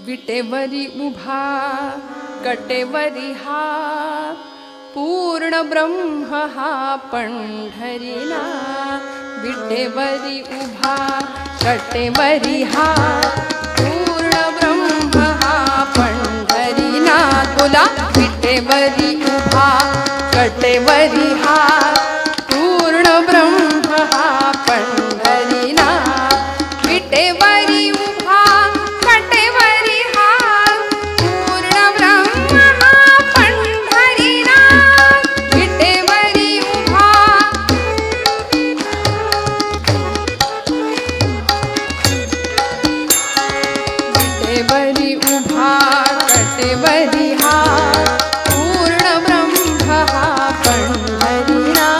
विटेवरी उभा कटेवरी हा पूर्ण ब्रह्म हा पंढरीनाथ. विटेवरी उभा कटेवरी हा पूर्ण ब्रह्म हा पंढरीनाथ. बोला विटेवरी उभा कटेवरी हा पूर्ण ब्रह्म हा पंढरीनाथ. विटेवरी उभा कटेवरी हा पूर्ण ब्रह्म हा पंढरीनाथ. विटेवरी उभा विटेवरी उभा कटेवरी हा पूर्ण ब्रह्म हा पंढरीनाथ.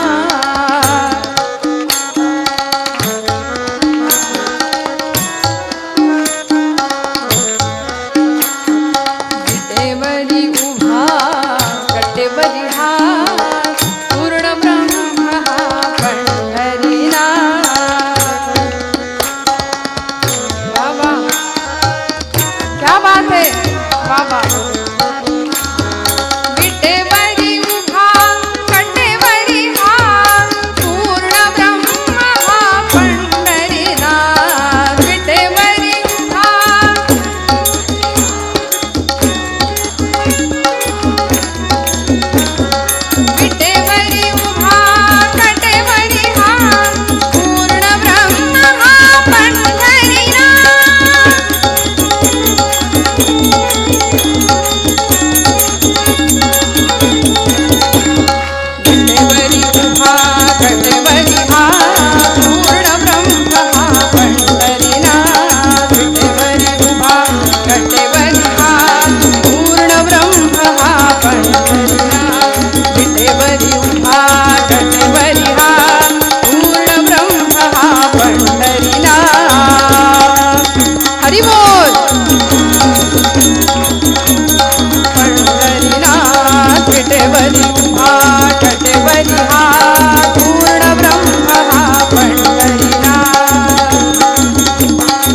विटेवरी उभा कटेवरी हा पूर्ण ब्रह्म हा पंढरीनाथ. बाबा क्या बात है बाबा. विटेवरी उभा कटेवरी हा पूर्ण ब्रह्म हा पंढरीनाथ. विटेवरी उभा विटेवरी उभा कटेवरी हा पूर्ण ब्रह्म हा पंढरीनाथ. विटेवरी उभा कटेवरी हा पूर्ण ब्रह्म हा पंढरीनाथ. विटेवरी उभा कटेवरी हा पूर्ण ब्रह्म हा पंढरीनाथ. विटेवरी उभा कटेवरी हा पूर्ण ब्रह्म हा पंढरीनाथ. हरि बोल. पंढरीनाथ विटेवरी उभा कटेवरी हा पूर्ण ब्रह्म हा पंढरीनाथ.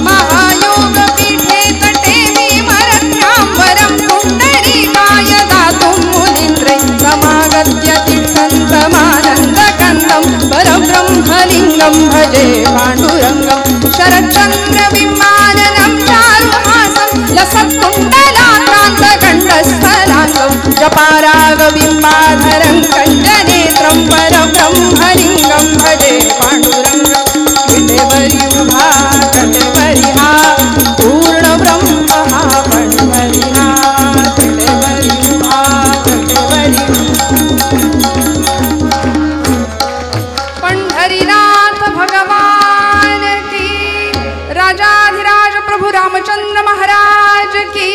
महायोग पीठे तटे विमरत्नांबरं पुंडरीकाय दातुं मुनीन्द्रै समागत्य तिष्ठन्तमानन्दकन्दं परब्रह्मलिङ्गं भजे पाण्डुरङ्गं. शरच्चन्द्रबिम्बाननं चारुहासं लसत्कुण्डलाक्रान्तगण्डस्थलाङ्गं जपारागबिम्बाधरं कञ्जनेत्रं परब्रह्मलिङ्गं भजे पाण्डुरङ्गं. विटेवरी उभा कटेवरी हा पूर्ण ब्रह्म हा पंढरीनाथ. विटेवरी उभा कटेवरी पंढरीनाथ भगवान की. राजाधिराज प्रभु रामचंद्र महाराज की.